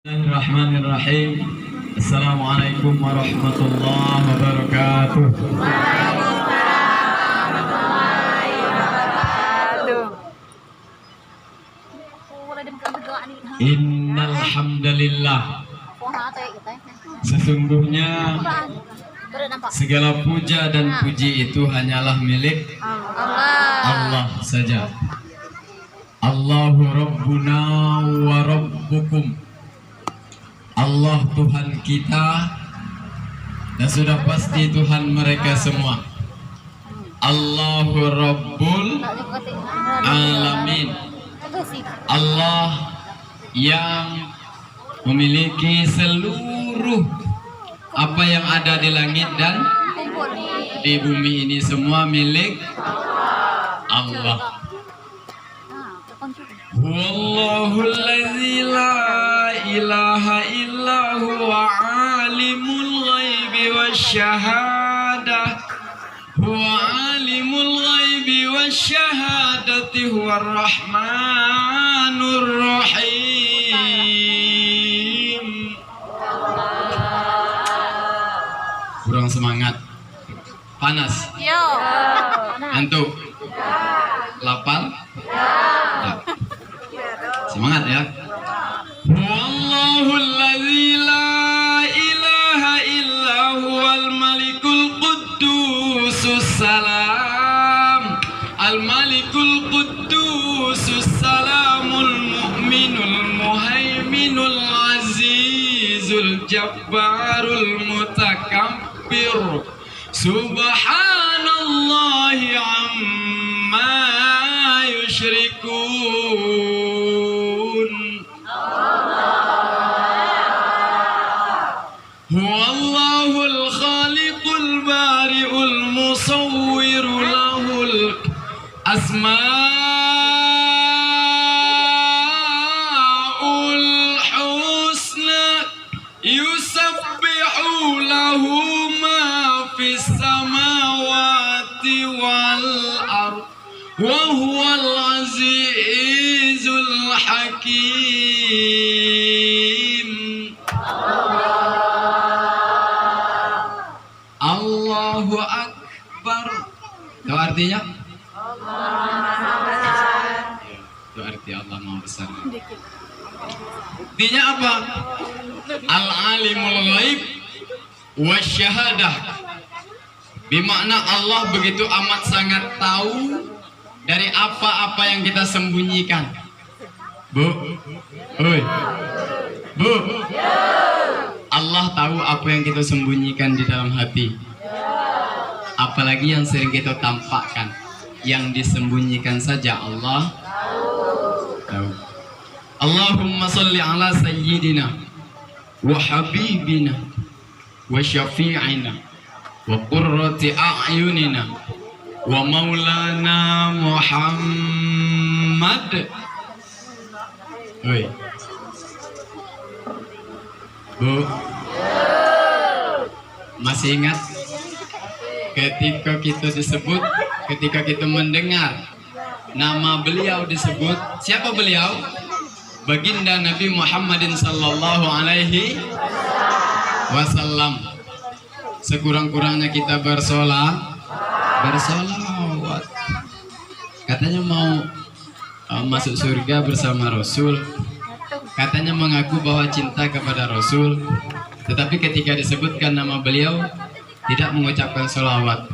Bismillahirrahmanirrahim. Assalamualaikum warahmatullahi wabarakatuh. Innal hamdalillah. Sesungguhnya segala puja dan puji itu hanyalah milik Allah saja. Allahu Rabbuna wa Rabbukum. Allah Tuhan kita dan sudah pasti Tuhan mereka semua. Allahu Rabbul Alamin. Allah yang memiliki seluruh apa yang ada di langit dan di bumi ini, semua milik Allah. Wallahul ladzi la ilaha illa huwa alimul ghaibi wasyahadah. Huwa alimul ghaibi wasyahadati huwar rahmanur rahim. Kurang semangat. Panas. Yo. Antuk. Lapar? Ya. Semangat ya. Wallahul ladzi la ilaha illa huwal malikul quddusus salam. Al malikul quddusus salamul mu'minul muhaiminul azizul jabbarul mutakabbir. Subhanallahi amma yushrikun. Huwallahul khaliqul bari'ul musawwiru lahul asma'ul husna yusabbihu lahu ma fis samawati wal ardh wa huwal azizul hakim. Allahu Akbar. Itu artinya? Itu arti Allah Maha Besar. Artinya apa? Al-alimul ghaib wasyahadah. Bermakna Allah begitu amat sangat tahu dari apa-apa yang kita sembunyikan. Bu, oi, bu. Allah tahu apa yang kita sembunyikan di dalam hati. Apalagi yang sering kita tampakkan. Yang disembunyikan saja Allah tahu. Allahumma salli ala sayyidina wa habibina wa syafi'ina wa qurrati a'yunina wa maulana Muhammad. Oi. Bu, masih ingat ketika kita mendengar nama beliau disebut, siapa beliau? Baginda Nabi Muhammadin sallallahu alaihi wasallam. Sekurang-kurangnya kita bersolawat. Katanya mau masuk surga bersama Rasul. Katanya mengaku bahwa cinta kepada Rasul, tetapi ketika disebutkan nama beliau tidak mengucapkan sholawat.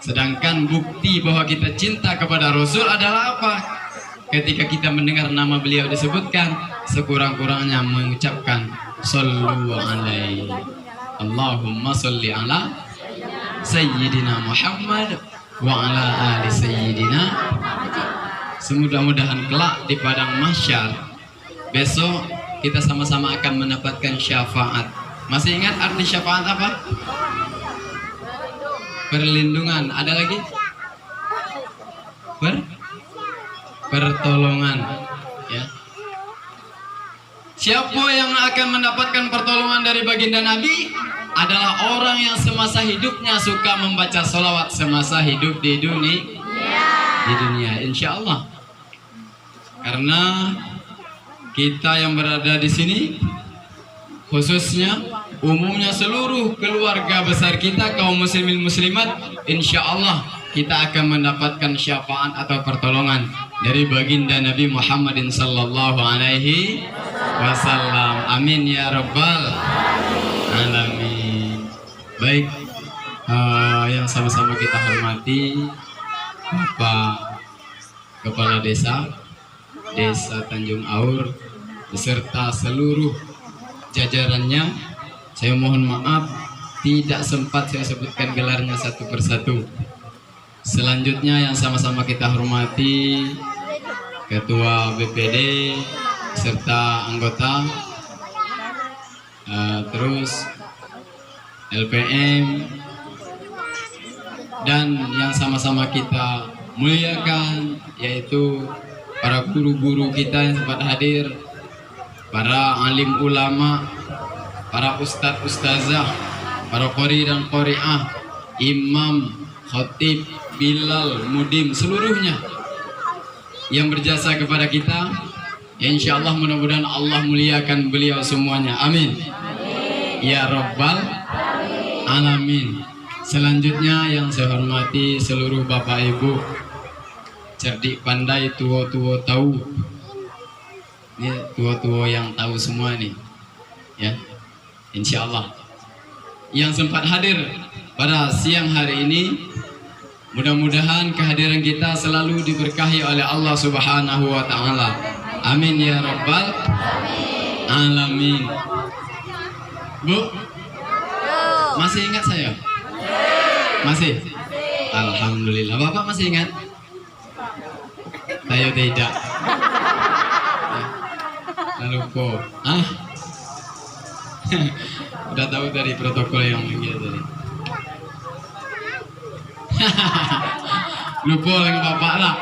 Sedangkan bukti bahwa kita cinta kepada Rasul adalah apa? Ketika kita mendengar nama beliau disebutkan, sekurang-kurangnya mengucapkan sallu alaihi. Allahumma salli ala sayyidina Muhammad wa ala ali sayyidina. Semudah-mudahan kelak di padang mahsyar besok kita sama-sama akan mendapatkan syafaat. Masih ingat arti syafaat apa? Perlindungan. Ada lagi? Pertolongan. Ya. Siapa yang akan mendapatkan pertolongan dari baginda Nabi? Adalah orang yang semasa hidupnya suka membaca sholawat semasa hidup di dunia, insya Allah. Karena kita yang berada di sini, khususnya umumnya seluruh keluarga besar kita kaum muslimin muslimat, insya Allah kita akan mendapatkan syafaat atau pertolongan dari baginda Nabi Muhammadin sallallahu alaihi wasallam. Amin ya rabbal alamin. Baik, yang sama-sama kita hormati Bapak Kepala Desa Tanjung Aur beserta seluruh jajarannya. Saya mohon maaf tidak sempat saya sebutkan gelarnya satu persatu. Selanjutnya yang sama-sama kita hormati Ketua BPD serta anggota, terus LPM, dan yang sama-sama kita muliakan yaitu para guru-guru kita yang sempat hadir, para alim ulama, para ustadz ustazah, para qori dan qoriah, imam, khatib, bilal, mudim, seluruhnya yang berjasa kepada kita. Insya Allah mudah-mudahan Allah muliakan beliau semuanya. Amin. Ya Rabbal alamin. Selanjutnya yang saya hormati seluruh bapak ibu, cerdik pandai, tua-tua tahu. Ini tua-tua yang tahu semua nih, ya. Insya Allah yang sempat hadir pada siang hari ini, mudah-mudahan kehadiran kita selalu diberkahi oleh Allah Subhanahu wa taala. Amin ya rabbal alamin. Bu, masih ingat saya? Masih? Alhamdulillah. Bapak masih ingat? Saya tidak. Lupa. Udah tahu dari protokol yang manggil tadi. Lupa dengan bapak lah.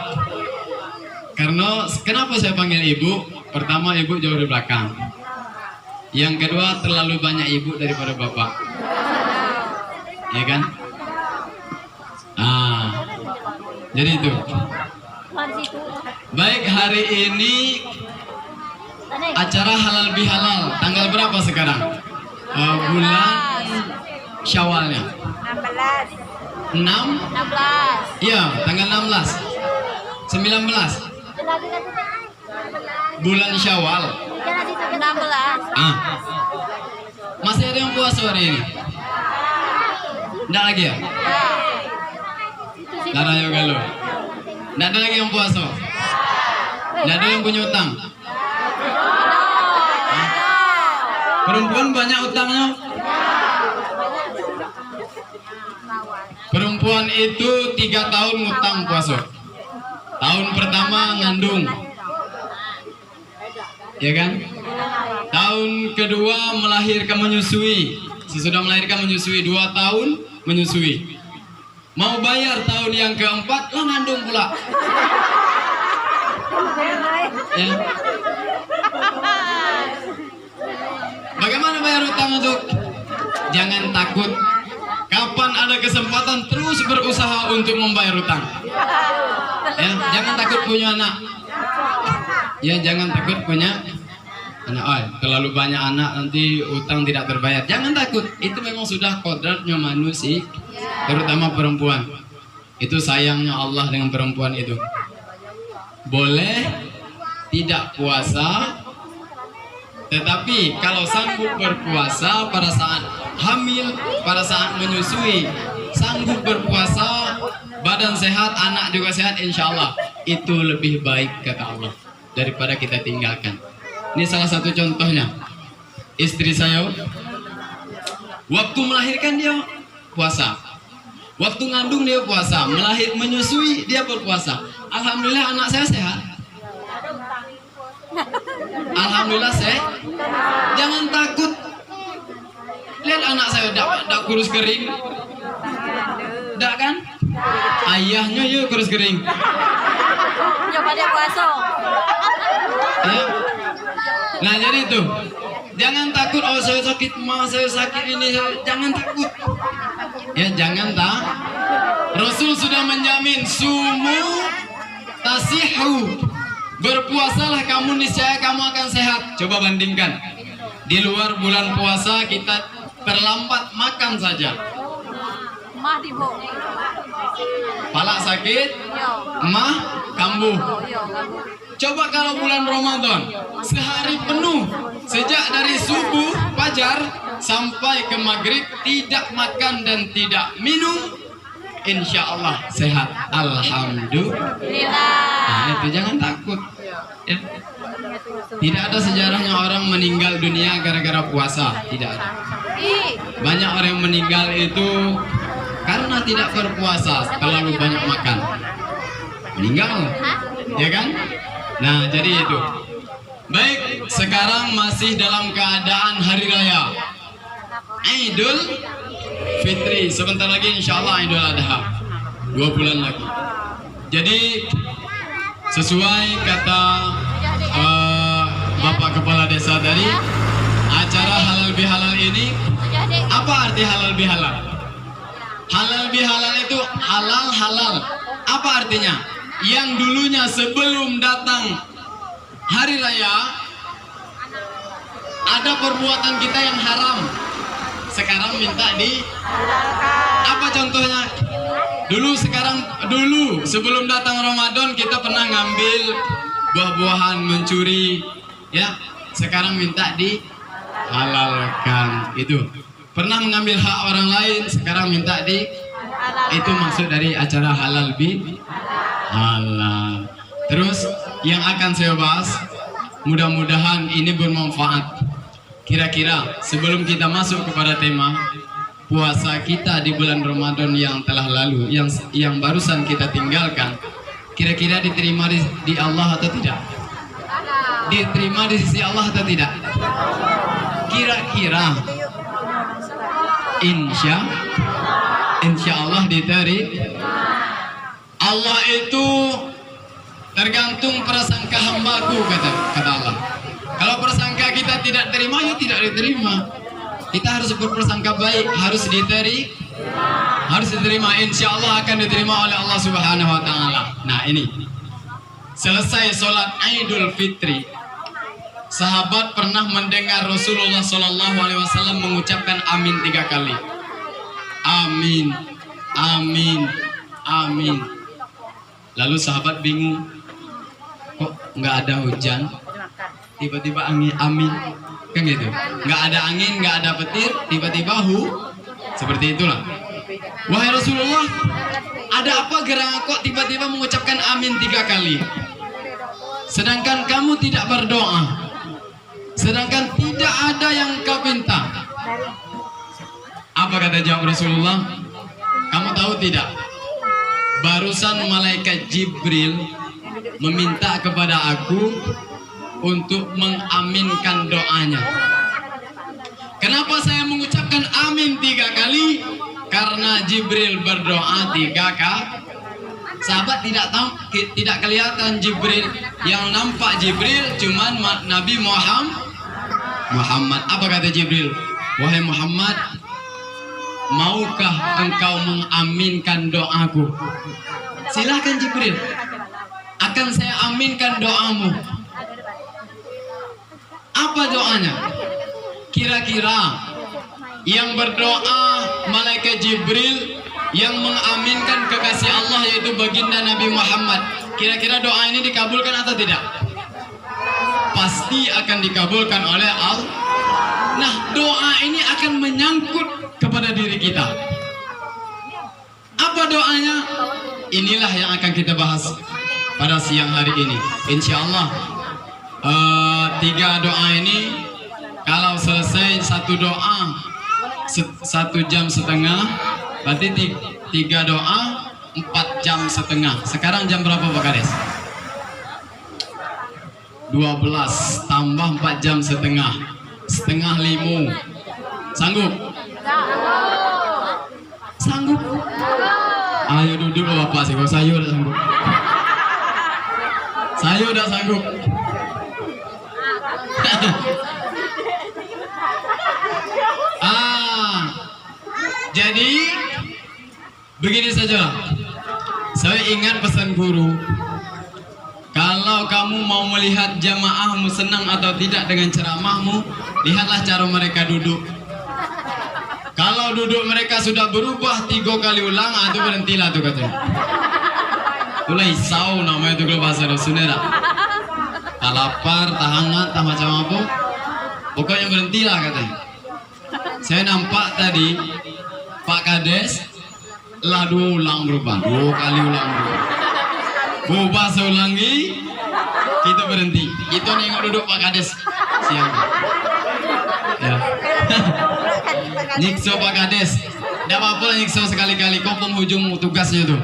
Karena kenapa saya panggil ibu? Pertama, ibu jauh di belakang. Yang kedua, terlalu banyak ibu daripada bapak. Ya kan? Jadi itu. Baik, hari ini acara halal bihalal. Tanggal berapa sekarang? Bulan Syawalnya. 16. Iya, tanggal 16. 19. Bulan Syawal. 16. Masih ada yang puasa hari ini? Nggak lagi ya? Nggak ada yang galau. Nggak ada lagi yang puasa. Nggak ada yang punya utang. Perempuan banyak utangnya. Perempuan itu 3 tahun ngutang puasa. Tahun pertama ngandung, ya kan? Tahun kedua melahirkan menyusui. Sesudah melahirkan menyusui 2 tahun menyusui. Mau bayar tahun yang keempat lah ngandung pula. Ya. Bagaimana bayar utang itu? Jangan takut. Kapan ada kesempatan terus berusaha untuk membayar utang. Ya, jangan takut punya anak. Ya, jangan takut punya anak. Oh, terlalu banyak anak nanti utang tidak terbayar. Jangan takut. Itu memang sudah kodratnya manusia, terutama perempuan. Itu sayangnya Allah dengan perempuan itu. Boleh tidak puasa, tetapi kalau sanggup berpuasa pada saat hamil, pada saat menyusui, sanggup berpuasa, badan sehat, anak juga sehat, insya Allah itu lebih baik kata Allah daripada kita tinggalkan. Ini salah satu contohnya. Istri saya waktu melahirkan dia puasa, waktu ngandung dia puasa, menyusui dia berpuasa. Alhamdulillah anak saya sehat. Alhamdulillah sehat. Jangan takut. Lihat anak saya dak kurus kering. Dak kan? Ayahnya yuk kurus kering. Coba dia puasa. Ya. Nah jadi itu. Jangan takut, oh saya sakit ma, saya sakit ini, jangan takut. Ya jangan Rasul sudah menjamin sumu tasihu. Berpuasalah kamu, niscaya kamu akan sehat. Coba bandingkan. Di luar bulan puasa kita terlambat makan saja. Mah di bo. Palak sakit, Yo. emah kambuh. Yo, kamu. Coba kalau bulan Ramadan, sehari penuh, sejak dari subuh, fajar, sampai ke maghrib, tidak makan dan tidak minum, insya Allah sehat. Alhamdulillah. Nah, itu jangan takut. Ya. Tidak ada sejarahnya orang meninggal dunia gara-gara puasa. Tidak ada. Ih, Banyak orang yang meninggal itu karena tidak berpuasa, terlalu banyak makan. Meninggal, ya kan? Nah, jadi itu. Baik, sekarang masih dalam keadaan hari raya Idul Fitri. Sebentar lagi insya Allah Idul Adha, 2 bulan lagi. Jadi sesuai kata Bapak Kepala Desa tadi, acara halal bihalal ini, jadi apa arti halal bihalal? Halal bihalal itu halal. Apa artinya? Yang dulunya sebelum datang hari raya ada perbuatan kita yang haram, sekarang minta di apa contohnya? Dulu sebelum datang Ramadan kita pernah ngambil buah-buahan, mencuri, ya. Sekarang minta dihalalkan. Itu pernah mengambil hak orang lain, sekarang minta di. Itu maksud dari acara halal halal. Terus yang akan saya bahas, mudah-mudahan ini bermanfaat. Kira-kira sebelum kita masuk kepada tema puasa kita di bulan Ramadan yang telah lalu, yang barusan kita tinggalkan, kira-kira diterima di Allah atau tidak? Diterima di sisi Allah atau tidak? Kira-kira insya Allah diterima. Allah itu tergantung prasangka hambaku, kata Allah. Kalau prasangka kita tidak terima, ya tidak diterima. Kita harus berprasangka baik, harus diterima. Insya Allah akan diterima oleh Allah Subhanahu Wa Taala. Nah ini, selesai sholat Idul Fitri, sahabat pernah mendengar Rasulullah SAW mengucapkan amin 3 kali. Amin, amin, amin. Lalu sahabat bingung, kok nggak ada hujan, tiba-tiba angin, amin, kan gitu. Nggak ada angin, nggak ada petir, tiba-tiba seperti itulah. Wahai Rasulullah, ada apa gerangan kok tiba-tiba mengucapkan amin 3 kali? Sedangkan kamu tidak berdoa, sedangkan tidak ada yang kau minta. Apa kata jawab Rasulullah? Kamu tahu tidak? Barusan malaikat Jibril meminta kepada aku untuk mengaminkan doanya. Kenapa saya mengucapkan amin 3 kali? Karena Jibril berdoa 3 kali. Sahabat tidak tahu, tidak kelihatan Jibril. Yang nampak Jibril cuman Nabi Muhammad. Apa kata Jibril? Wahai Muhammad, maukah engkau mengaminkan doaku? Silahkan Jibril, akan saya aminkan doamu. Apa doanya? Kira-kira yang berdoa malaikat Jibril, yang mengaminkan kekasih Allah yaitu baginda Nabi Muhammad, kira-kira doa ini dikabulkan atau tidak? Pasti akan dikabulkan oleh Allah. Nah, doa ini akan menyangkut kepada diri kita. Apa doanya? Inilah yang akan kita bahas pada siang hari ini. Insya Allah 3 doa ini, kalau selesai 1 doa 1 jam setengah, berarti 3 doa 4 jam setengah. Sekarang jam berapa Pak Kades? 12 tambah 4 jam setengah 4:30. Sanggup? Sanggup? Ayo duduk Bapak sih, kalau saya udah sanggup. Saya udah sanggup. Jadi begini saja. Saya ingat pesan guru. Kalau Kalau kamu mau melihat jamaahmu senang atau tidak dengan ceramahmu, lihatlah cara mereka duduk. Kalau duduk mereka sudah berubah 3 kali ulang, itu berhentilah tuh katanya. Itulah isau namanya itu kalau bahasa Sunda. Tak lapar, tak hangat, tak macam apa, pokoknya berhentilah katanya. Saya nampak tadi Pak Kades lah 2 ulang berubah, 2 kali ulang berubah. Berubah seulangi, kita berhenti. Kita nengok duduk Pak Kades siang. Ya. Nyikso Pak Kades. Tidak apa-apa lah nyikso sekali-kali. Kau penghujung tugasnya tuh.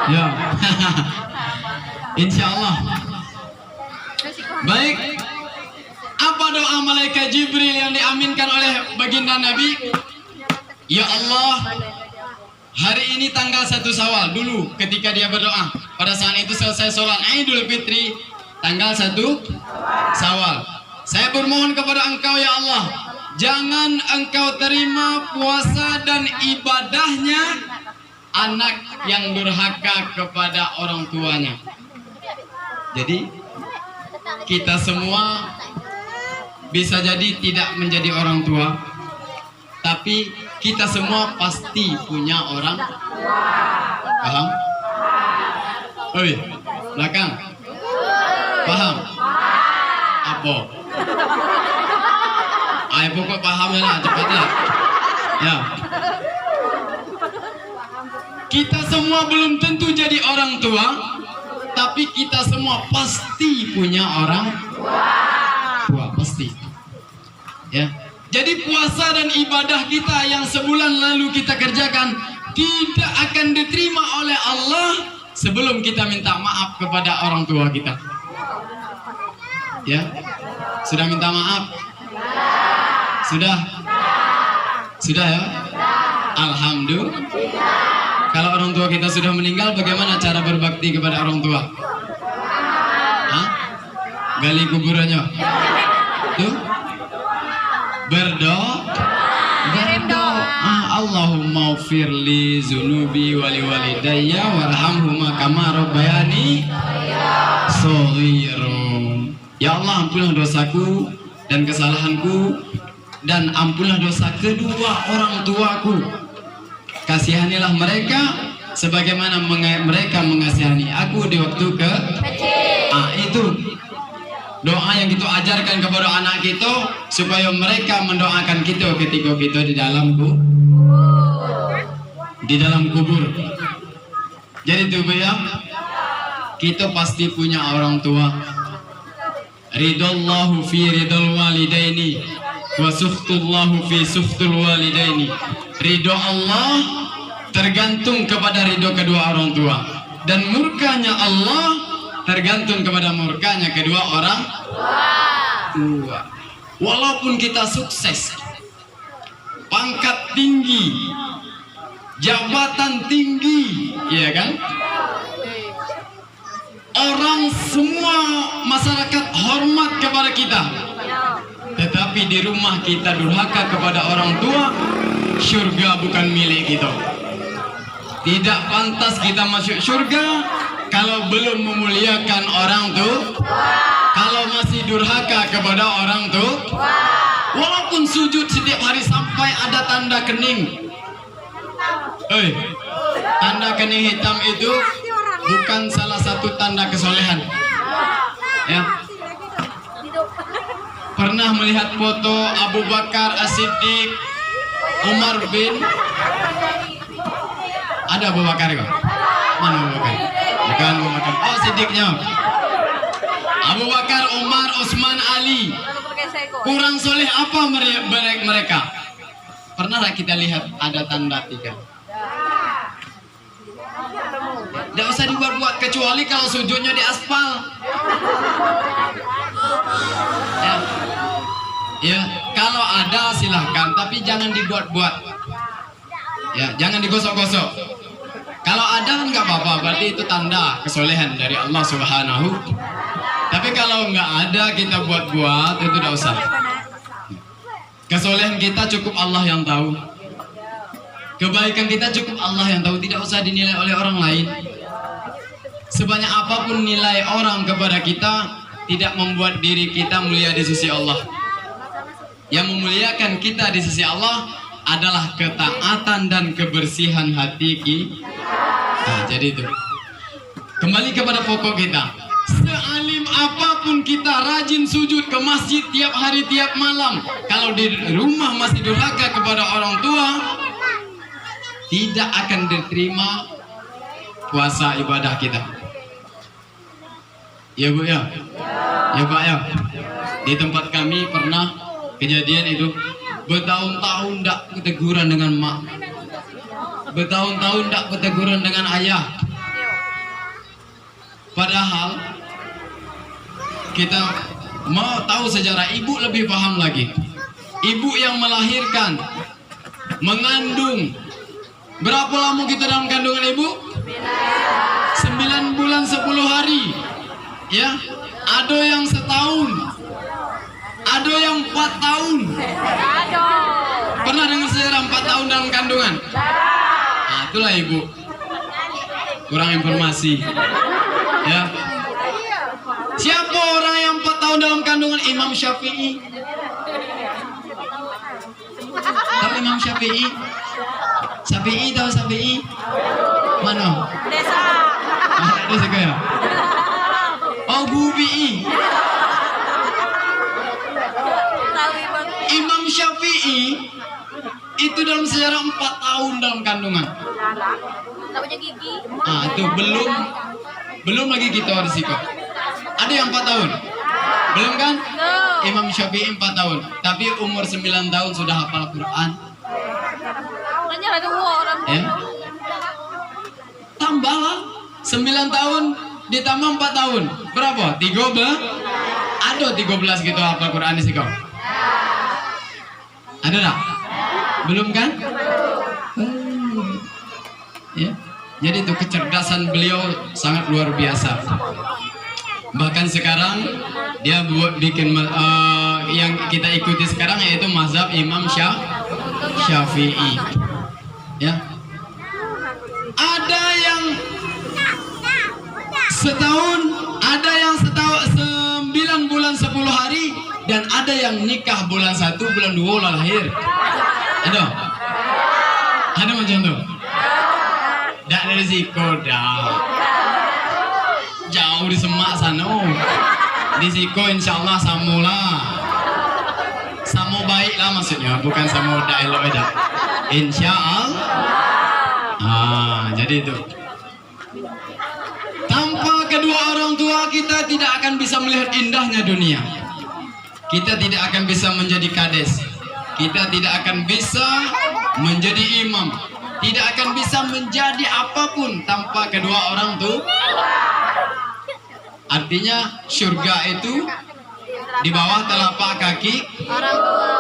Ya. Insya Allah. Baik. Apa doa malaikat Jibril yang diaminkan oleh baginda Nabi? Ya Allah, hari ini tanggal 1 Syawal dulu ketika dia berdoa. Pada saat itu selesai sholat Idul Fitri tanggal 1 Syawal. Saya bermohon kepada Engkau ya Allah, jangan Engkau terima puasa dan ibadahnya anak yang durhaka kepada orang tuanya. Jadi kita semua bisa jadi tidak menjadi orang tua, tapi kita semua pasti punya orang. Paham? Oi, belakang. Paham? Apa? Ayo pokok paham lah, cepatlah. Ya. Kita semua belum tentu jadi orang tua, tapi kita semua pasti punya orang tua, pasti. Ya. Jadi puasa dan ibadah kita yang sebulan lalu kita kerjakan tidak akan diterima oleh Allah sebelum kita minta maaf kepada orang tua kita. Ya. Sudah minta maaf? Sudah? Sudah ya? Alhamdulillah. Kalau orang tua kita sudah meninggal, bagaimana cara berbakti kepada orang tua? Hah? Gali kuburannya? Tuh? Berdoa. Allahumma ufirli zunubi wali walidayya warhamhuma kama rabbayani shaghira. Ya Allah, ampunilah dosaku dan kesalahanku, dan ampunilah dosa kedua orang tuaku. Kasihanilah mereka sebagaimana mereka mengasihani aku di waktu itu doa yang kita ajarkan kepada anak kita supaya mereka mendoakan kita ketika kita di dalam kubur. Jadi tuh ya, kita pasti punya orang tua. Ridallahu fi ridal walidaini wa suhtullahu fi suhtul walidaini. Ridho Allah tergantung kepada ridho kedua orang tua, dan murkanya Allah tergantung kepada murkanya kedua orang tua. Walaupun kita sukses, pangkat tinggi, jabatan tinggi, ya kan? Orang semua masyarakat hormat kepada kita, tetapi di rumah kita durhaka kepada orang tua, surga bukan milik kita. Tidak pantas kita masuk surga kalau belum memuliakan orang tua, kalau masih durhaka kepada orang tua. Walaupun sujud setiap hari sampai ada tanda kening. Tanda kening hitam itu bukan salah satu tanda kesolehan. Ya. Pernah melihat foto Abu Bakar As-Siddiq, Umar bin? Ada Abu Bakar kok? Mana Abu Bakar? Bukan Abu Bakar. Oh, Siddiqnya. Abu Bakar, Umar, Utsman, Ali. Kurang soleh apa mereka? Pernah kita lihat ada tanda 3? Tidak usah dibuat-buat, kecuali kalau sujudnya di aspal. Ya, kalau ada silahkan, tapi jangan dibuat-buat. Ya, jangan digosok-gosok. Kalau ada nggak apa-apa, berarti itu tanda kesolehan dari Allah Subhanahu. Tapi kalau nggak ada kita buat-buat, itu tidak usah. Kesolehan kita cukup Allah yang tahu. Kebaikan kita cukup Allah yang tahu, tidak usah dinilai oleh orang lain. sebanyak apapun nilai orang kepada kita, tidak membuat diri kita mulia di sisi Allah. Yang memuliakan kita di sisi Allah adalah ketaatan dan kebersihan hati kita. Nah, jadi itu. Kembali kepada pokok kita. Sealim apapun kita, rajin sujud ke masjid tiap hari tiap malam, kalau di rumah masih durhaka kepada orang tua, tidak akan diterima puasa ibadah kita. Ya Bu ya, ya Pak ya. Di tempat kami pernah kejadian itu, bertahun-tahun tidak keteguran dengan mak, bertahun-tahun tidak keteguran dengan ayah. Padahal kita mau tahu sejarah ibu lebih paham lagi. Ibu yang melahirkan, mengandung. Berapa lama kita dalam kandungan ibu? 9 bulan 10 hari. Ya, ada yang setahun, ada yang 4 tahun. Pernah dengar sejarah 4 tahun dalam kandungan? Nah, itulah ibu. Kurang informasi. Ya. Siapa orang yang 4 tahun dalam kandungan? Imam Syafi'i. Tahu Imam Syafi'i? Syafi'i tahu Syafi'i? Mana? Desa. Desa kaya. Oh, Gubi'i. Imam Syafi'i itu dalam sejarah 4 tahun dalam kandungan. Namanya gigi. Ah, itu belum lagi kita risiko. Ada yang 4 tahun? Belum kan? No. Imam Syafi'i 4 tahun, tapi umur 9 tahun sudah hafal Quran. Nanya ada 2 orang. Ya. Tambahlah 9 tahun ditambah 4 tahun. Berapa? 13. Ada 13 gitu hafal Quran di siko. Ada tak? Belum kan? Ya. Jadi itu kecerdasan beliau sangat luar biasa. Bahkan sekarang dia bikin yang kita ikuti sekarang yaitu mazhab Imam Syafi'i. Ya. Ada yang setahun, ada yang 9 bulan 10 hari, dan ada yang nikah bulan 1, bulan 2 lahir. Ada? Ada macam tu? Tak ada risiko dah. Jauh di semak sana. Risiko insya Allah samulah. Samu baiklah maksudnya, bukan samu elok aja. Insya Allah. Jadi itu. Tanpa kedua orang tua kita tidak akan bisa melihat indahnya dunia. Kita tidak akan bisa menjadi kades. Kita tidak akan bisa menjadi imam. Tidak akan bisa menjadi apapun tanpa kedua orang tua. Artinya surga itu di bawah telapak kaki Orang tua.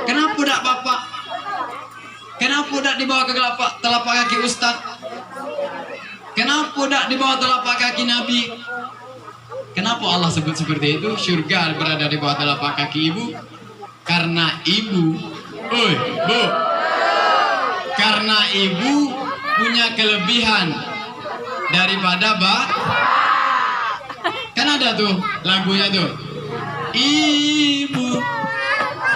Kenapa tidak bapak? Kenapa tidak di bawah telapak kaki ustaz? Kenapa tidak di bawah telapak kaki nabi? Kenapa Allah sebut seperti itu? Surga berada di bawah telapak kaki ibu. Karena ibu, bu, karena ibu punya kelebihan daripada kan ada tuh lagunya tuh. Ibu,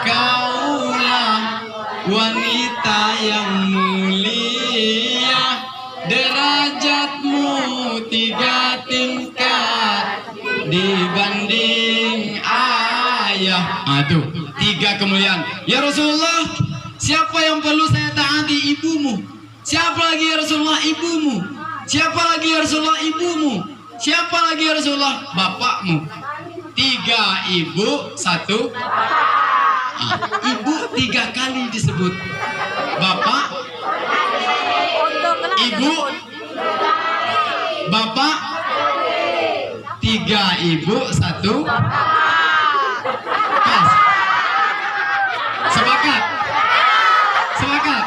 kaulah wanita yang mulia, derajatmu 3 tingkat dibanding ayah. Tuh 3 kemuliaan. Ya Rasulullah, siapa yang perlu saya taati? Ibumu. Siapa lagi ya Rasulullah? Ibumu. Siapa lagi ya Rasulullah? Ibumu. Siapa lagi ya Rasulullah? Bapakmu. 3 ibu, 1 ibu 3 kali disebut. Bapak, ibu, bapak, 3 ibu, 1 pas. Sepakat? Sepakat?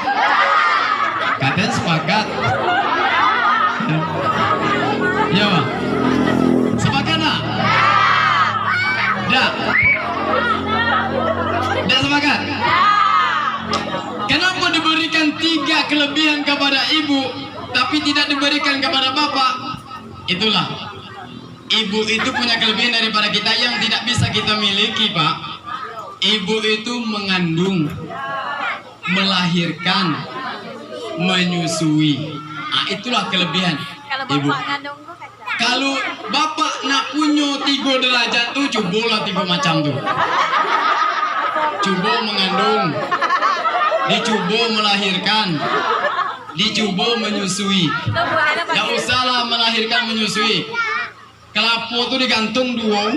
Katanya sepakat. Ya, Pak. Sepakat tak? Dah. Dah sepakat? Kenapa diberikan 3 kelebihan kepada ibu, tapi tidak diberikan kepada bapak? Itulah, ibu itu punya kelebihan daripada kita yang tidak bisa kita miliki, Pak. Ibu itu mengandung, melahirkan, menyusui. Nah, itulah kelebihan Kalau ibu. bapak ngandung tuh kacau. Kalau bapak nak punya 3 derajat tuh, cobalah 3 macam tuh. Coba mengandung, dicoba melahirkan, dicoba menyusui. Tuh buahnya Tidak pakai. usahlah melahirkan menyusui. Kelapa tuh digantung 2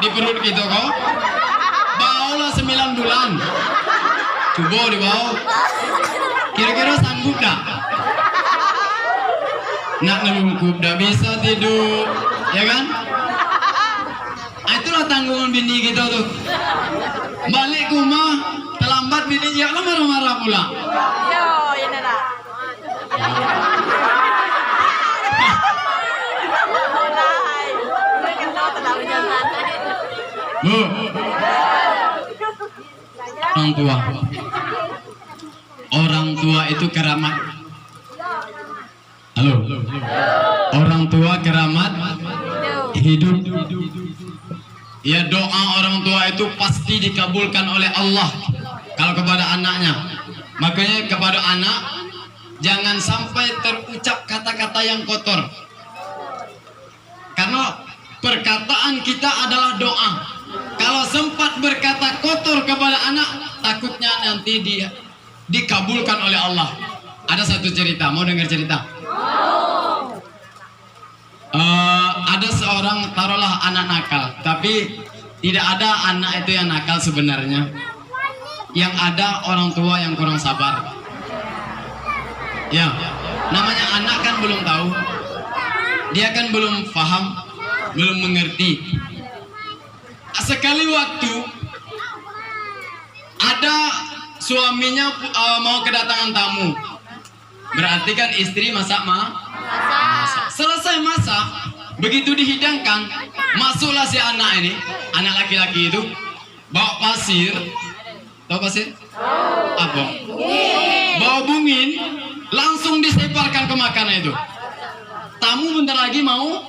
di perut gitu kok. Baulah 9 bulan. Coba dibau. Kira-kira sanggup tak? Nak ngelungkup, dah bisa tidur, ya kan? Itulah tanggungan bini kita tuh. Balik ke rumah, terlambat bini, ya lah marah-marah pula. Yo, ini lah. Bu, orang tua. Orang tua itu keramat. Halo. Orang tua keramat hidup. Ya, doa orang tua itu pasti dikabulkan oleh Allah kalau kepada anaknya. Makanya kepada anak jangan sampai terucap kata-kata yang kotor. Karena perkataan kita adalah doa. Kalau sempat berkata kotor kepada anak, takutnya nanti dikabulkan oleh Allah. Ada satu cerita, mau dengar cerita? Ada seorang, taruhlah anak nakal, tapi tidak ada anak itu yang nakal sebenarnya. Yang ada orang tua yang kurang sabar. Ya, namanya anak kan belum tahu, dia kan belum paham, belum mengerti. Sekali waktu ada suaminya mau kedatangan tamu, berarti kan istri masak Selesai masak, begitu dihidangkan, masuklah si anak ini, anak laki-laki itu, bawa pasir. Tahu pasir? Apa? Bawa bungin, langsung disebarkan ke makanan itu. Tamu bentar lagi mau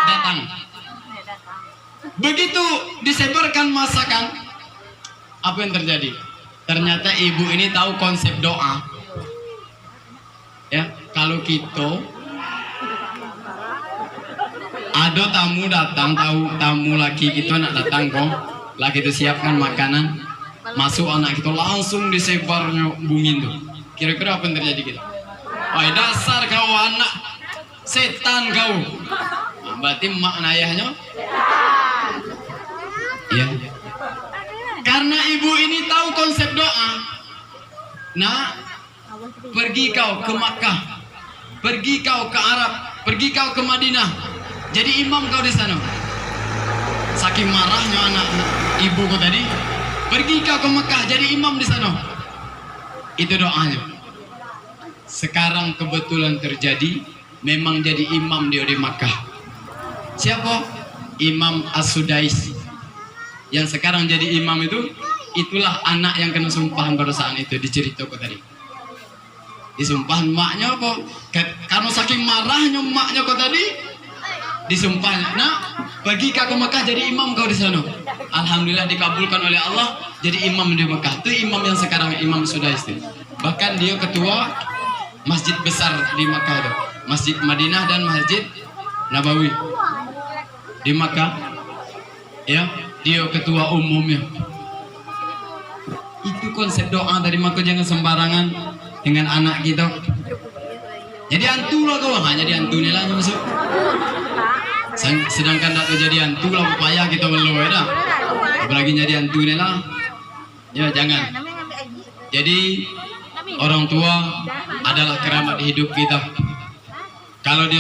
datang. Begitu disebarkan masakan, apa yang terjadi? Ternyata ibu ini tahu konsep doa. Ya, kalau kita ada tamu datang, tamu laki kita nak datang kok, laki itu siapkan makanan, masuk anak kita langsung disebarnya bungin tuh. Kira-kira apa yang terjadi gitu? Wah, dasar kau anak setan kau. Nah, berarti mak dan ayahnya? Ya. Karena ibu ini tahu konsep doa. Nah, pergi kau ke Makkah, pergi kau ke Arab, pergi kau ke Madinah, jadi imam kau di sana. Saking marahnya anak ibuku tadi, pergi kau ke Mekah, jadi imam di sana. Itu doanya. Sekarang kebetulan terjadi, memang jadi imam dia di Makkah. Siapa? Imam As-Sudais. Yang sekarang jadi imam itu, itulah anak yang kena sumpahan pada saat itu diceritakan tadi. Disumpahan maknya apa? Karena saking marahnya maknya kau tadi, disumpah. Nah, pergi kau ke Mekah jadi imam kau di sana. Alhamdulillah dikabulkan oleh Allah jadi imam di Mekah. Itu imam yang sekarang Imam Sudais itu. Bahkan dia ketua masjid besar di Mekah itu, Masjid Madinah dan Masjid Nabawi di Mekah. Ya, dia ketua umumnya. Itu konsep doa dari maka jangan sembarangan dengan anak kita. Jadi antu lah kau, hanya jadi antu ni lah masuk. Sedangkan tak terjadi antu lah upaya kita belum ada. Apalagi jadi antu ni lah. Ya jangan. Jadi orang tua adalah keramat hidup kita. Kalau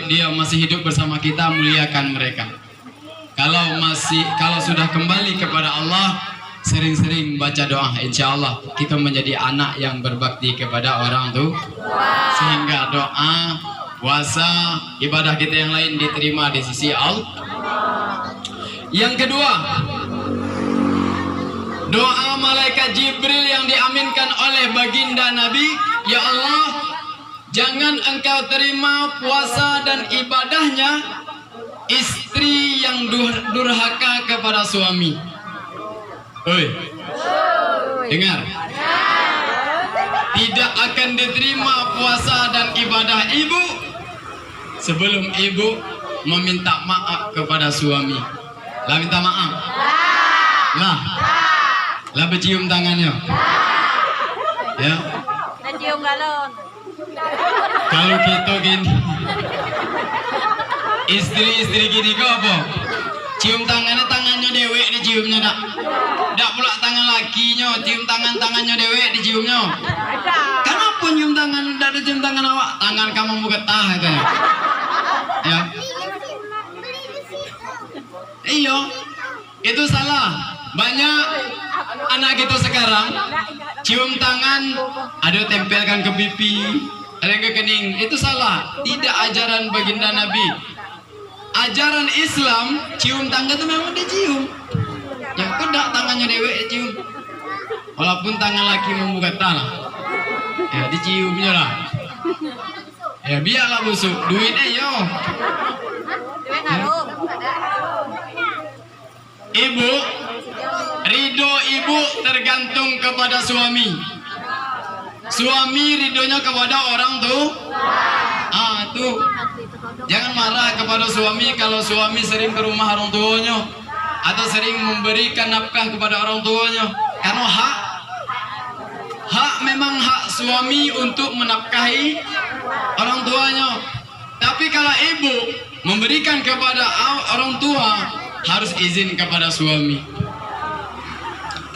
dia masih hidup bersama kita, muliakan mereka. Kalau sudah kembali kepada Allah, sering-sering baca doa, insya Allah kita menjadi anak yang berbakti kepada orang tua, sehingga doa, puasa, ibadah kita yang lain diterima di sisi Allah. Yang kedua, doa malaikat Jibril yang diaminkan oleh baginda Nabi, ya Allah, Jangan engkau terima puasa dan ibadahnya istri yang durhaka kepada suami. Oi, dengar. Tidak akan diterima puasa dan ibadah ibu sebelum ibu meminta maaf kepada suami. Lah minta maaf. Lah bercium tangannya. Ya. Dan cium galon. Kalau kita gini, istri gini kok apa? Cium tangannya dewek diciumnya dak. Dak pula tangan lakinya, cium tangannya dewek diciumnya. Kenapa cium tangan, dak cium tangan awak? Tangan kamu mau getah katanya. Ya. Iya, itu salah. Banyak anak kita sekarang cium tangan, ada tempelkan ke pipi, ada yang ke kening. Itu salah. Tidak ajaran baginda Nabi. Ajaran Islam, cium tangan itu memang dicium. Ya kedak tangannya dewek dicium. Walaupun tangan laki membuka tanah, ya diciumnya lah. Ya biarlah busuk, duitnya yo. Duit harum. Ibu, ridho ibu tergantung kepada suami. Suami ridhonya kepada orang tuh. Tuh. Jangan marah kepada suami kalau suami sering ke rumah orang tuanya atau sering memberikan nafkah kepada orang tuanya. Karena hak memang hak suami untuk menafkahi orang tuanya. Tapi kalau ibu memberikan kepada orang tua, harus izin kepada suami.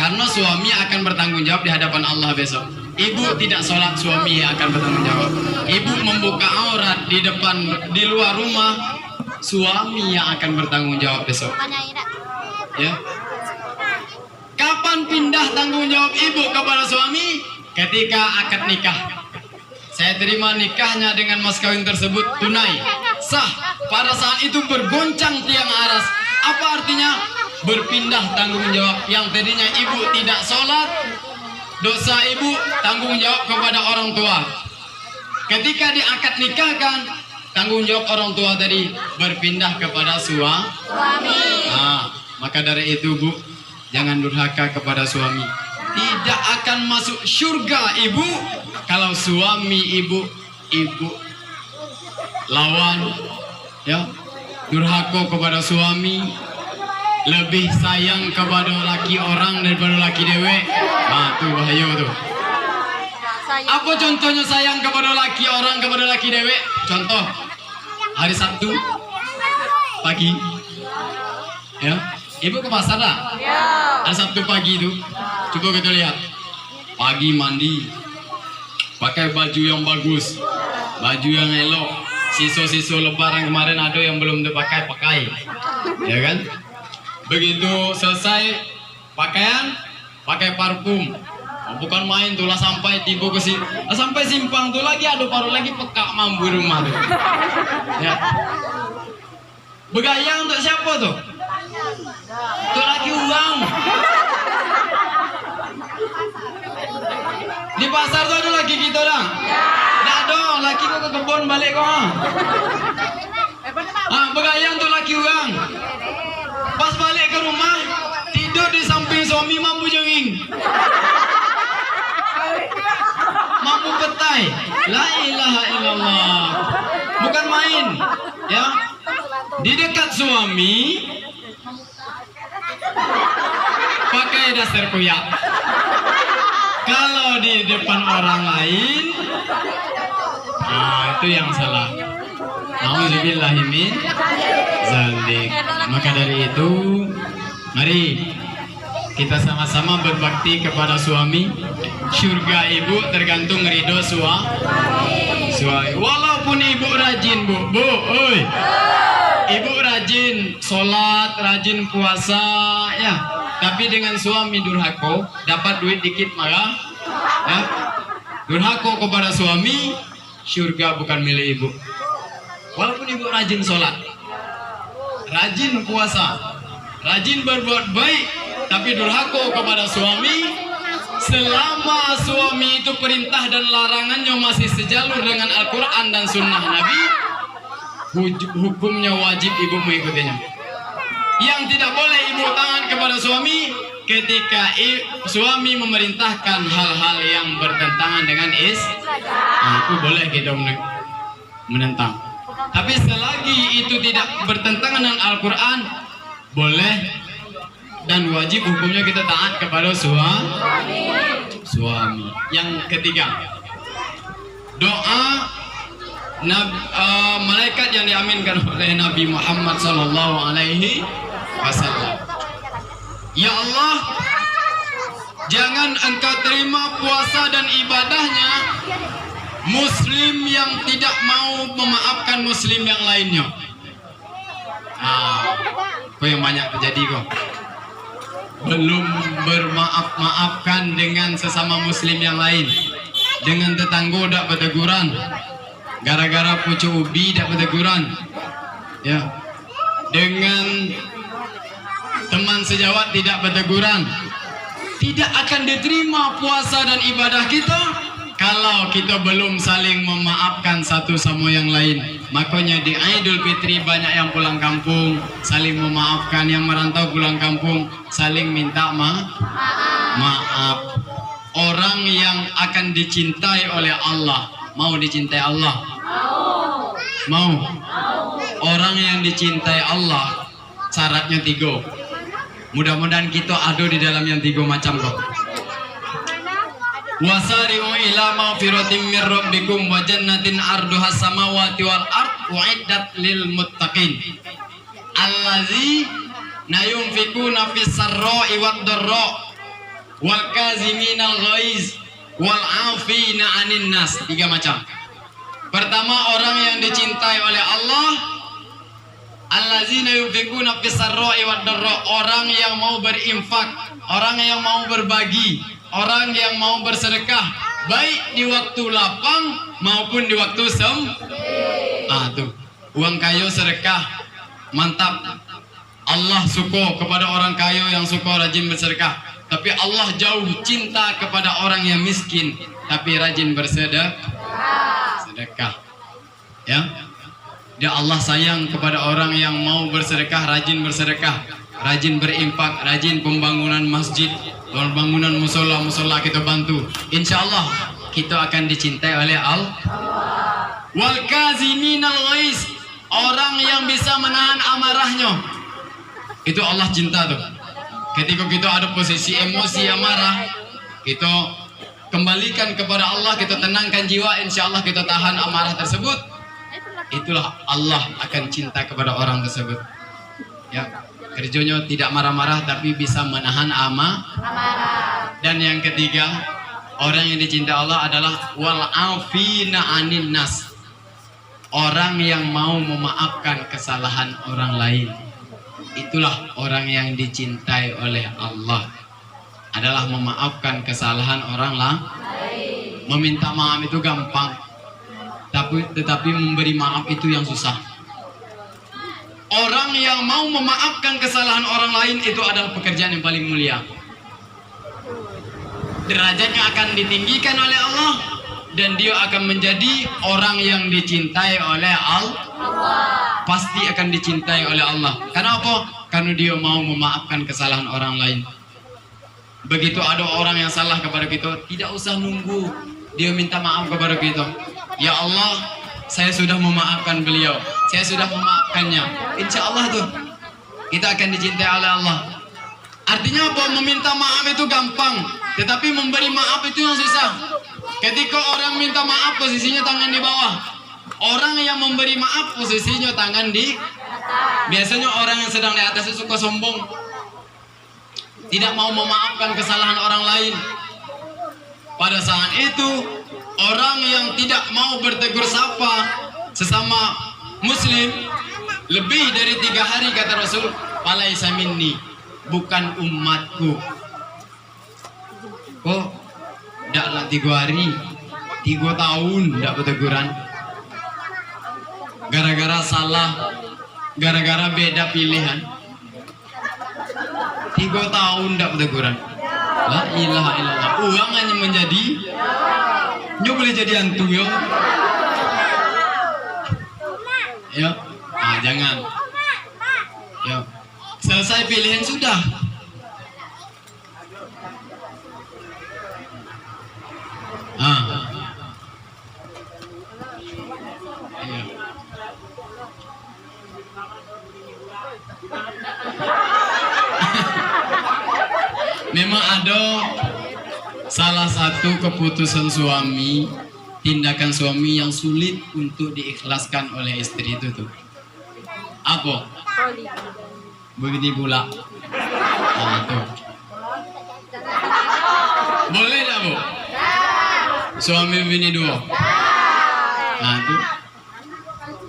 Karena suami akan bertanggung jawab di hadapan Allah besok. Ibu tidak sholat, suami akan bertanggung jawab. Ibu membuka aurat di luar rumah, suami yang akan bertanggung jawab besok. Ya. Kapan pindah tanggung jawab ibu kepada suami? Ketika akad nikah. Saya terima nikahnya dengan mas kawin tersebut tunai, sah. Pada saat itu bergoncang tiang aras. Apa artinya? Berpindah tanggung jawab. Yang tadinya ibu tidak sholat, dosa ibu tanggung jawab kepada orang tua. Ketika diakad nikahkan, tanggung jawab orang tua tadi berpindah kepada suami. Maka dari itu bu, jangan durhaka kepada suami. Tidak akan masuk surga ibu kalau suami ibu lawan, ya, durhaka kepada suami, lebih sayang kepada laki orang daripada laki dewek. Tuh bahaya tuh. Apa contohnya sayang kepada laki orang kepada laki dewek? Contoh hari Sabtu pagi, ya, ibu ke pasar dah. Hari Sabtu pagi itu, coba kita lihat. Pagi mandi, pakai baju yang bagus, baju yang elok. Sisa-sisa lebaran kemarin ada yang belum dipakai, ya kan? Begitu selesai pakaian, pakai parfum. Bukan main tuh lah, sampai tiba ke sini, sampai simpang tuh lagi ada baru lagi pekak mampu rumah tuh. Ya. Begaya untuk siapa tuh? Untuk laki uang. Di pasar tuh ada laki kita dah. Nggak ada, laki kok ke kebun balik kok. Begaya untuk laki uang. Pas balik ke rumah, tidur di samping suami mampu jenging. Mampu petai. La ilaha illallah. Bukan main, ya. Di dekat suami pakai dasar kuyak. Kalau di depan orang lain, itu yang salah. Nauzubillahi min zalik. Maka dari itu, mari kita sama-sama berbakti kepada suami. Surga ibu tergantung ridho suami. Walaupun ibu rajin bu, oi. Ibu rajin sholat, rajin puasa, ya. Tapi dengan suami durhaka, dapat duit dikit malah, ya. Durhaka kepada suami, surga bukan milik ibu. Walaupun ibu rajin sholat, rajin puasa, rajin berbuat baik, tapi durhaka kepada suami, selama suami itu perintah dan larangannya masih sejalur dengan Al-Quran dan Sunnah Nabi, hukumnya wajib ibu mengikutinya. Yang tidak boleh ibu taat kepada suami ketika suami memerintahkan hal-hal yang bertentangan dengan itu boleh kita menentang. Tapi selagi itu tidak bertentangan dengan Al-Quran, boleh dan wajib hukumnya kita taat kepada suami. Yang ketiga, doa malaikat yang diaminkan oleh Nabi Muhammad SAW. Ya Allah, jangan Engkau terima puasa dan ibadahnya Muslim yang tidak mau memaafkan Muslim yang lainnya. Kok yang banyak terjadi kok. Belum bermaaf-maafkan dengan sesama Muslim yang lain. Dengan tetangga tidak berteguran. Gara-gara pucuk ubi tidak berteguran. Ya. Dengan teman sejawat tidak berteguran. Tidak akan diterima puasa dan ibadah kita kalau kita belum saling memaafkan satu sama yang lain. Makanya di Idul Fitri banyak yang pulang kampung, saling memaafkan. Yang merantau pulang kampung, saling minta maaf. Orang yang akan dicintai oleh Allah, mau dicintai Allah? Mau. Orang yang dicintai Allah, syaratnya 3. Mudah-mudahan kita ada di dalam yang 3 macam kok. Wasari'u ila maghfiratin min rabbikum wa jannatin 'arduhas samawati wal ard u'iddat lil muttaqin allazina yunfikuna fis sarra'i wad dharra wal kaziminal ghaiz wal 'afina 'anil nas. 3 macam. Pertama, orang yang dicintai oleh Allah, allazina yunfikuna fis sarra'i wad dharra, orang yang mau berinfak, orang yang mau berbagi, orang yang mau bersedekah, baik di waktu lapang maupun di waktu tuh uang kayu sedekah, mantap. Allah suka kepada orang kaya yang suka rajin bersedekah. Tapi Allah jauh cinta kepada orang yang miskin tapi rajin sedekah. Ya, dia Allah sayang kepada orang yang mau bersedekah, rajin bersedekah, rajin berinfak, rajin pembangunan masjid, pembangunan musola kita bantu. Insya Allah kita akan dicintai oleh Allah. Wal kaziminal ghaiz, orang yang bisa menahan amarahnya, itu Allah cinta tuh. Ketika kita ada posisi emosi amarah, kita kembalikan kepada Allah, kita tenangkan jiwa, insya Allah kita tahan amarah tersebut. Itulah Allah akan cinta kepada orang tersebut. Ya. Kerjanya tidak marah-marah tapi bisa menahan amarah. Dan yang ketiga, orang yang dicintai Allah adalah wal afina anin nas, orang yang mau memaafkan kesalahan orang lain. Itulah orang yang dicintai oleh Allah, adalah memaafkan kesalahan orang lain. Meminta maaf itu gampang, tetapi memberi maaf itu yang susah. Orang yang mau memaafkan kesalahan orang lain itu adalah pekerjaan yang paling mulia. Derajatnya akan ditinggikan oleh Allah dan dia akan menjadi orang yang dicintai oleh Allah. Pasti akan dicintai oleh Allah. Karena apa? Karena dia mau memaafkan kesalahan orang lain. Begitu ada orang yang salah kepada kita, tidak usah nunggu dia minta maaf kepada kita. Ya Allah, saya sudah memaafkan beliau, saya sudah memaafkannya. Insya Allah tuh kita akan dicintai oleh Allah. Artinya apa? Meminta maaf itu gampang, tetapi memberi maaf itu yang susah. Ketika orang minta maaf, posisinya tangan di bawah. Orang yang memberi maaf, posisinya tangan di atas. Biasanya orang yang sedang di atas itu suka sombong, tidak mau memaafkan kesalahan orang lain. Pada saat itu, orang yang tidak mau bertegur sapa sesama muslim lebih dari 3 hari, kata Rasul, falaisa minni, bukan umatku. Kok daklah 3 hari, 3 tahun tidak berteguran, gara-gara salah, gara-gara beda pilihan. 3 tahun tidak berteguran. La ilaha illallah. Uang hanya menjadi nyo boleh jadi hantu yo. Yo. Ah, jangan. Yo. Selesai pilihan sudah. Ah. Iya. Memang ada salah satu keputusan suami, tindakan suami yang sulit untuk diikhlaskan oleh istri itu tuh. Apa? Poli. Begini pula. Nah, tuh. Boleh tak, Bu? Suami bini dua. Nah, tuh.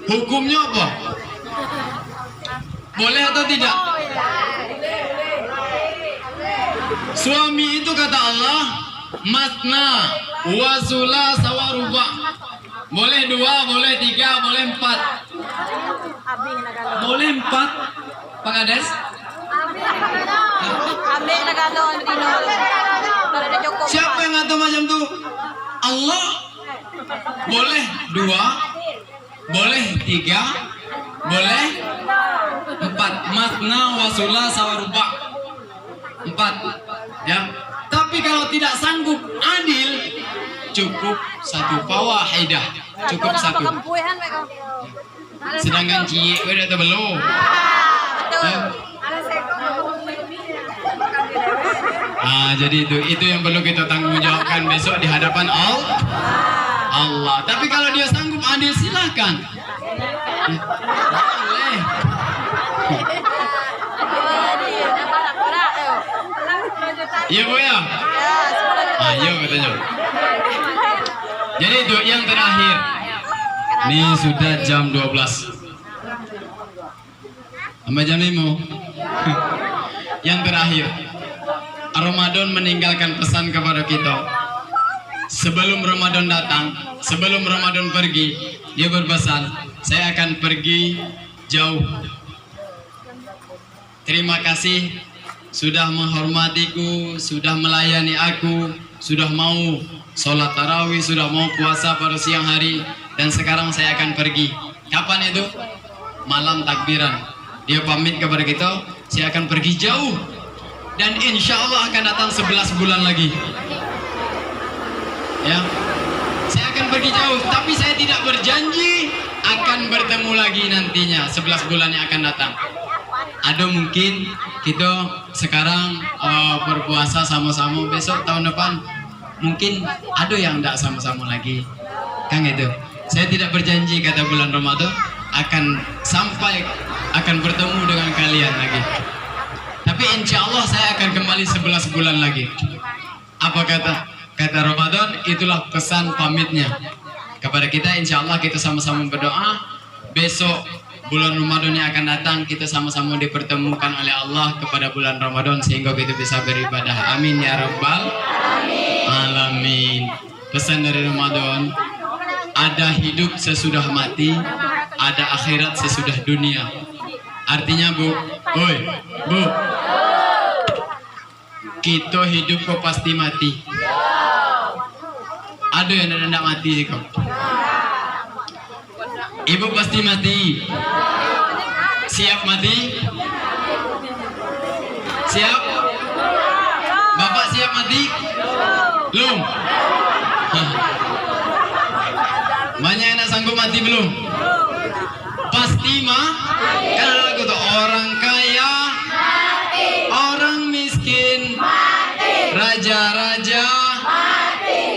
Hukumnya apa? Boleh atau tidak? Suami itu kata Allah, matna, wasula, sawaruba. Boleh 2, boleh 3, boleh 4. Abi nagalon. Boleh 4, Pak Kades? Abi nagalon dinol. Kalau ada cukup. Siapa yang ngatur macam tuh? Allah. Boleh 2, boleh 3, boleh 4. Matna, wasula, sawaruba. 4. Ya. Tapi kalau tidak sanggup adil, cukup 1 fawahidah. Cukup 1. Kempuihan mereka. Sedangkan cie udah tuh belum. Betul. Ya. Jadi itu yang perlu kita tanggung jawabkan besok di hadapan Allah. Tapi kalau dia sanggup adil silakan. Boleh. Iya Bu ya. Ayo katanya. Jadi itu yang terakhir. Ini sudah jam 12. Sampai jam 5. Yang terakhir. Ramadan meninggalkan pesan kepada kita. Sebelum Ramadan datang, sebelum Ramadan pergi, dia berpesan, saya akan pergi jauh. Terima kasih sudah menghormatiku, sudah melayani aku, sudah mau sholat tarawih, sudah mau puasa pada siang hari, dan sekarang saya akan pergi. Kapan itu? Malam takbiran. Dia pamit kepada kita, saya akan pergi jauh. Dan insya Allah akan datang 11 bulan lagi. Ya, saya akan pergi jauh, tapi saya tidak berjanji akan bertemu lagi nantinya 11 bulan yang akan datang. Ada mungkin kita sekarang berpuasa sama-sama, besok tahun depan mungkin ada yang tidak sama-sama lagi, kan itu. Saya tidak berjanji kata bulan Ramadan akan bertemu dengan kalian lagi. Tapi insya Allah saya akan kembali 11 bulan lagi. Apa kata Ramadan? Itulah pesan pamitnya kepada kita. Insya Allah kita sama-sama berdoa. Besok bulan Ramadan yang akan datang kita sama-sama dipertemukan oleh Allah kepada bulan Ramadan sehingga kita bisa beribadah. Amin ya Rabbal Alamin. Pesan dari Ramadan, ada hidup sesudah mati, ada akhirat sesudah dunia. Artinya Bu, kita hidup kok pasti mati. Ada yang tidak mati kok. Ibu pasti mati. Siap mati? Siap? Bapak siap mati? Belum? Banyak yang sanggup mati belum? Pasti mah? Karena lagu tuh orang kaya, orang miskin, raja-raja,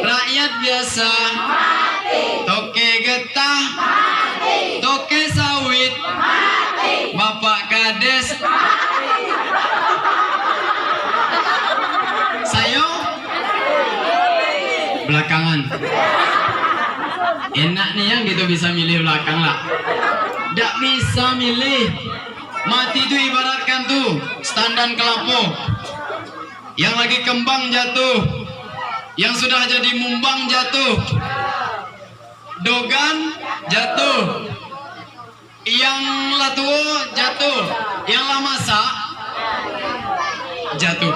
rakyat biasa, toke getah, toke sawit, bapak kades, sayo belakangan. Enak nih yang gitu bisa milih belakang lah. Nggak bisa milih. Mati itu ibaratkan tuh standan kelapa yang lagi kembang jatuh, yang sudah jadi mumbang jatuh, dogan jatuh, yang latuo jatuh, yang lah masak jatuh.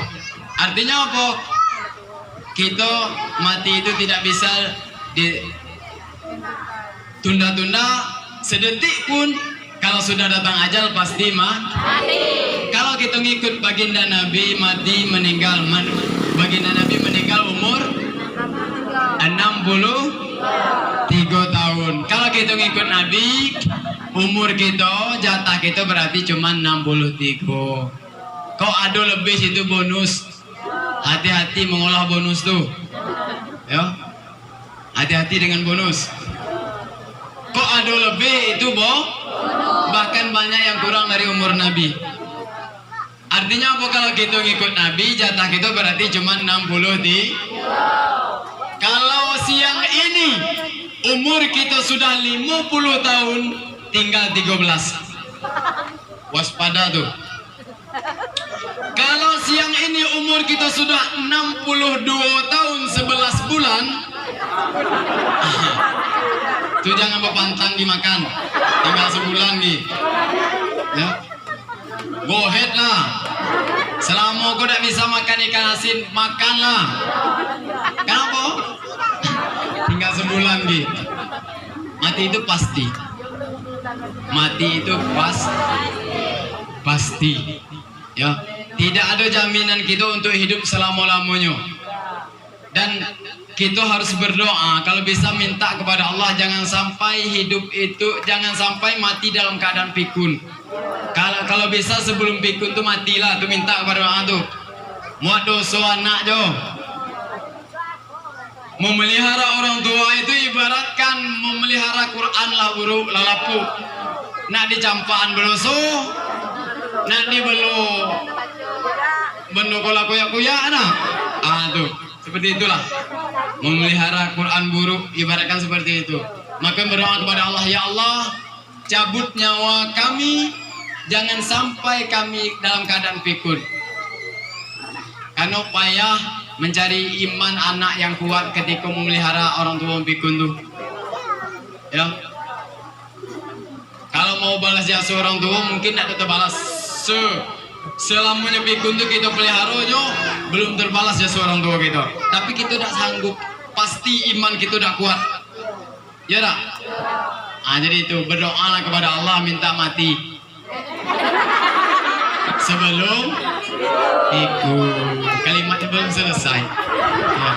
Artinya apa? kita mati itu tidak bisa ditunda-tunda sedetik pun. Kalau sudah datang ajal pasti mati. Kalau kita ngikut baginda Nabi, mati meninggal. Baginda Nabi meninggal umur 63 tahun. Kalau kita ngikut Nabi, umur kita, jatah kita berarti cuma 63. Kok ada lebih itu bonus. Hati-hati mengolah bonus tuh. Ya. Hati-hati dengan bonus. Kok ada lebih itu bahkan banyak yang kurang dari umur Nabi. Artinya apa kalau kita ngikut Nabi, jatah kita berarti cuma 63. Kalau siang ini umur kita sudah 50 tahun, tinggal 13. Waspada tuh. Kalau siang ini umur kita sudah 62 tahun 11 bulan, tuh jangan berpantang dimakan, tinggal sebulan nih. Ya. Go ahead lah. Selama kau tak bisa makan ikan asin, makanlah. Kenapa? Tinggal sebulan nih. Mati itu pasti. Mati itu pasti. Ya, tidak ada jaminan kita untuk hidup selama-lamanya. Dan kita harus berdoa, kalau bisa minta kepada Allah jangan sampai hidup itu, jangan sampai mati dalam keadaan pikun. Kalau bisa sebelum pikun tuh matilah, tuh minta kepada Allah tuh. Muat dosa anak jo. Memelihara orang tua itu ibaratkan memelihara Quran lah buruk lalapu. Nak dicampaan berdosa, nak dibelu bendo kola kuya-kuya nah. Tuh. Seperti itulah memelihara Quran buruk, ibaratkan seperti itu. Maka berdoa kepada Allah, ya Allah, cabut nyawa kami, jangan sampai kami dalam keadaan pikun. Karena payah mencari iman anak yang kuat ketika memelihara orang tua pikun tuh. Ya. Kalau mau balas jasa orang tua mungkin tidak terbalas. Selamanya pikun tuh kita pelihara belum terbalas jasa orang tua kita. Tapi kita tidak sanggup, pasti iman kita tidak kuat. Ya tak? Jadi itu berdoalah kepada Allah minta mati sebelum ikut. Kalimatnya belum selesai. Ya.